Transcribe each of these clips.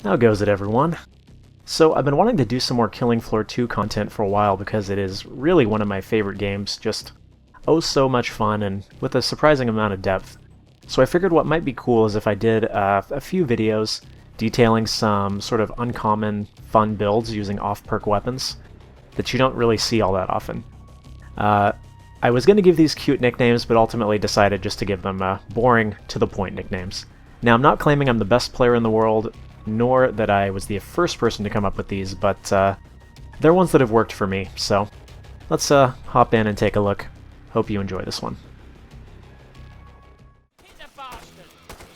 How goes it, everyone? So I've been wanting to do some more Killing Floor 2 content for a while because it is really one of my favorite games, just oh so much fun and with a surprising amount of depth. So I figured what might be cool is if I did a few videos detailing some sort of uncommon fun builds using off-perk weapons that you don't really see all that often. I was going to give these cute nicknames, but ultimately decided just to give them boring, to-the-point nicknames. Now, I'm not claiming I'm the best player in the world, nor that I was the first person to come up with these, but they're ones that have worked for me, so let's hop in and take a look. Hope you enjoy this one.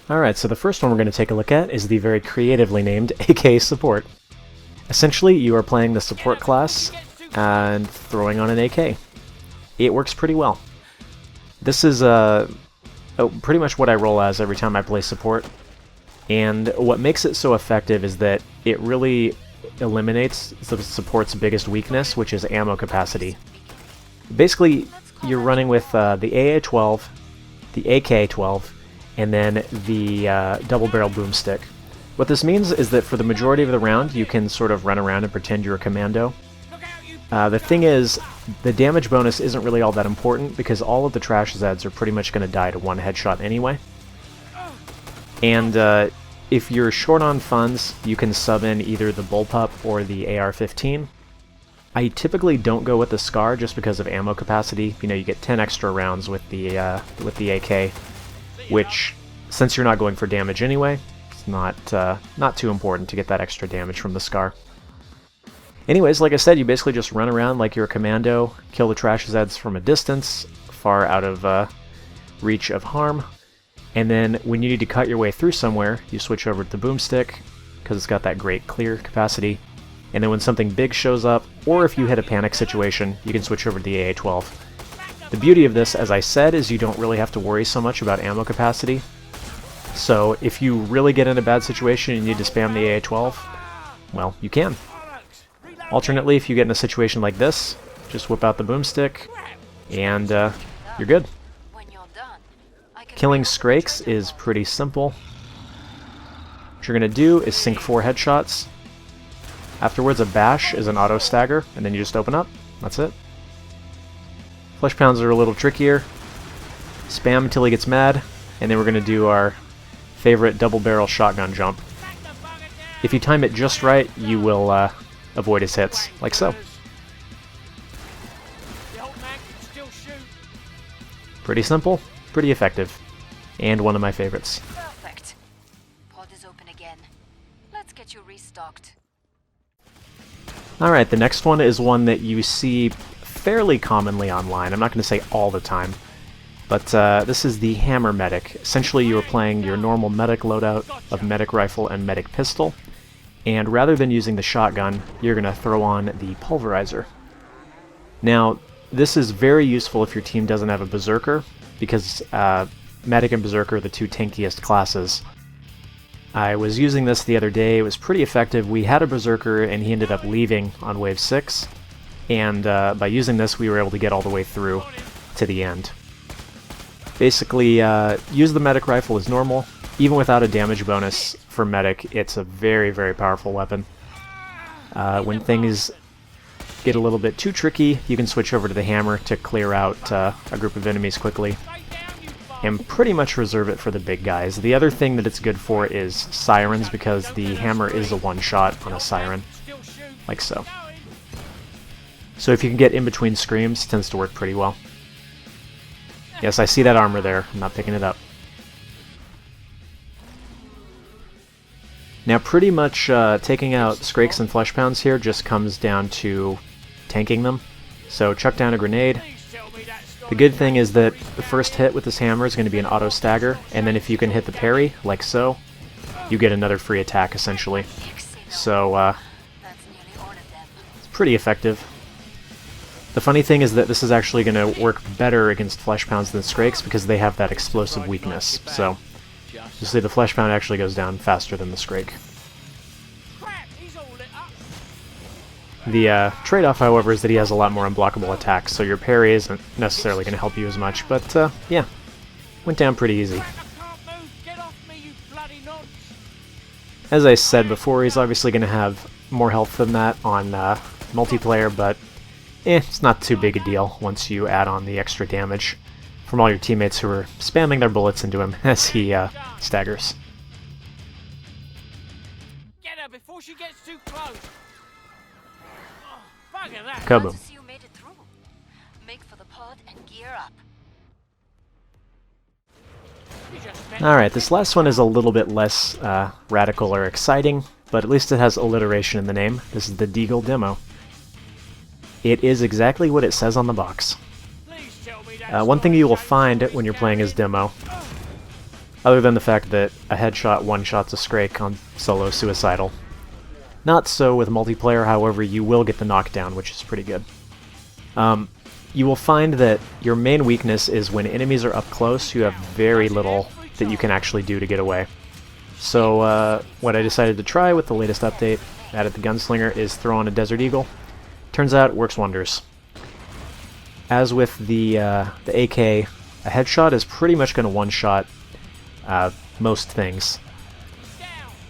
Alright, so the first one we're going to take a look at is the very creatively named AK Support. Essentially, you are playing the support class and throwing on an AK. It works pretty well. This is pretty much what I roll as every time I play support, and what makes it so effective is that it really eliminates the support's biggest weakness, which is ammo capacity. Basically, you're running with the AA-12, the AK-12, and then the double-barrel boomstick. What this means is that for the majority of the round, you can sort of run around and pretend you're a commando. The thing is, the damage bonus isn't really all that important because all of the trash Zeds are pretty much going to die to one headshot anyway. And if you're short on funds, you can sub in either the bullpup or the AR-15. I typically don't go with the SCAR just because of ammo capacity. You know, you get 10 extra rounds with the AK, which, since you're not going for damage anyway, it's not too important to get that extra damage from the SCAR. Anyways, like I said, you basically just run around like you're a commando, kill the trash Zeds from a distance, far out of reach of harm, and then when you need to cut your way through somewhere, you switch over to the boomstick, because it's got that great clear capacity, and then when something big shows up, or if you hit a panic situation, you can switch over to the AA-12. The beauty of this, as I said, is you don't really have to worry so much about ammo capacity, so if you really get in a bad situation and you need to spam the AA-12, well, you can. Alternately, if you get in a situation like this, just whip out the boomstick, and you're good. Killing Skrakes is pretty simple. What you're going to do is sink 4 headshots. Afterwards, a bash is an auto stagger, and then you just open up. That's it. Flesh pounds are a little trickier. Spam until he gets mad, and then we're going to do our favorite double barrel shotgun jump. If you time it just right, you will avoid his hits, like so. Pretty simple, pretty effective, and one of my favorites. Perfect. Pod is open again. Let's get you restocked. Alright, the next one is one that you see fairly commonly online. I'm not going to say all the time, but this is the Hammer Medic. Essentially, you are playing your normal medic loadout of medic rifle and medic pistol, and rather than using the shotgun, you're going to throw on the pulverizer. Now, this is very useful if your team doesn't have a berserker, because medic and berserker are the two tankiest classes. I was using this the other day. It was pretty effective. We had a berserker and he ended up leaving on wave 6, and by using this we were able to get all the way through to the end. Basically, use the medic rifle as normal. Even without a damage bonus for medic, it's a very, very powerful weapon. When things get a little bit too tricky, you can switch over to the hammer to clear out a group of enemies quickly, and pretty much reserve it for the big guys. The other thing that it's good for is sirens, because the hammer is a one-shot on a siren, like so. So if you can get in between screams, it tends to work pretty well. Yes, I see that armor there. I'm not picking it up. Now, pretty much taking out Skrakes and Flesh Pounds here just comes down to tanking them. So chuck down a grenade. The good thing is that the first hit with this hammer is going to be an auto stagger, and then if you can hit the parry, like so, you get another free attack, essentially. So, it's pretty effective. The funny thing is that this is actually going to work better against Flesh Pounds than Skrakes because they have that explosive weakness, so you'll see the Flesh Pound actually goes down faster than the Skrake. The trade-off, however, is that he has a lot more unblockable attacks, so your parry isn't necessarily going to help you as much, but yeah, went down pretty easy. As I said before, he's obviously going to have more health than that on multiplayer, but it's not too big a deal once you add on the extra damage from all your teammates who are spamming their bullets into him as he staggers. Get her before she gets too close. Oh, bugger that. Kaboom. Glad to see you made it through. Make for the pod and gear up. You just spent Alright, this last one is a little bit less radical or exciting, but at least it has alliteration in the name. This is the Deagle demo. It is exactly what it says on the box. Please tell me that One thing you will find when you're playing as demo, other than the fact that a headshot one-shots a Scrake on solo suicidal. Not so with multiplayer, however, you will get the knockdown, which is pretty good. You will find that your main weakness is when enemies are up close, you have very little that you can actually do to get away. So what I decided to try with the latest update, added the Gunslinger, is throw on a Desert Eagle. Turns out it works wonders. As with the AK, a headshot is pretty much going to one-shot most things.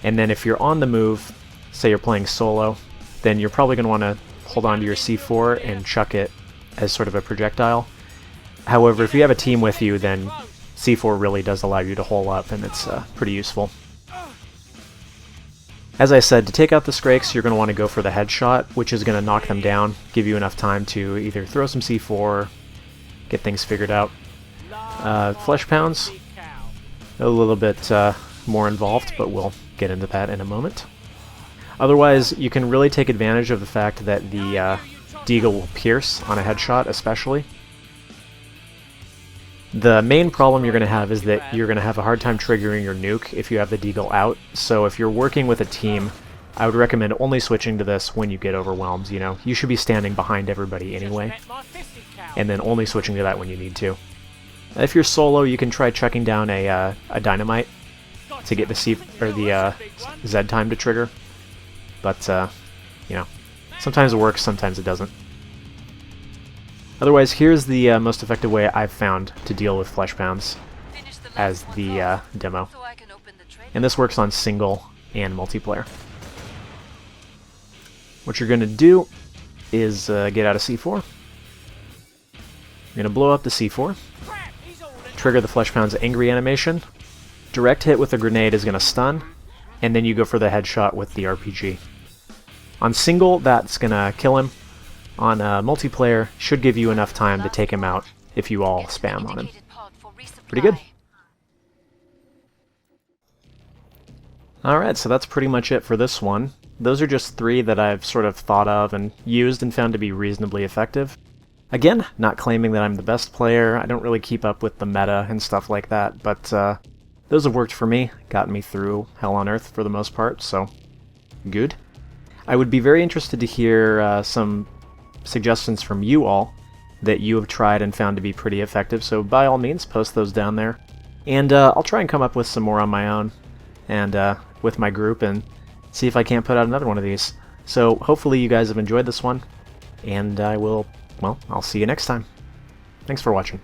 And then if you're on the move, say you're playing solo, then you're probably going to want to hold on to your C4 and chuck it as sort of a projectile. However, if you have a team with you, then C4 really does allow you to hole up, and it's pretty useful. As I said, to take out the Scrakes, you're going to want to go for the headshot, which is going to knock them down, give you enough time to either throw some C4, get things figured out. Flesh Pounds, a little bit more involved, but we'll get into that in a moment. Otherwise, you can really take advantage of the fact that the Deagle will pierce on a headshot, especially. The main problem you're going to have is that you're going to have a hard time triggering your nuke if you have the Deagle out, so if you're working with a team, I would recommend only switching to this when you get overwhelmed. You know, you should be standing behind everybody anyway, and then only switching to that when you need to. If you're solo, you can try chucking down a dynamite to get the Z time to trigger, but you know, sometimes it works, sometimes it doesn't. Otherwise, here's the most effective way I've found to deal with Flesh Pounds as the demo. So I can open the tray. And this works on single and multiplayer. What you're going to do is get out a C4. You're going to blow up the C4, trigger the Flesh Pounds angry animation, direct hit with a grenade is going to stun, and then you go for the headshot with the RPG. On single, that's going to kill him. On multiplayer, should give you enough time to take him out if you all spam on him. Pretty good. Alright, so that's pretty much it for this one. Those are just 3 that I've sort of thought of and used and found to be reasonably effective. Again, not claiming that I'm the best player, I don't really keep up with the meta and stuff like that, but those have worked for me, gotten me through Hell on Earth for the most part, so good. I would be very interested to hear some suggestions from you all that you have tried and found to be pretty effective, so by all means post those down there. And I'll try and come up with some more on my own and with my group and see if I can't put out another one of these. So hopefully you guys have enjoyed this one, and I'll see you next time. Thanks for watching.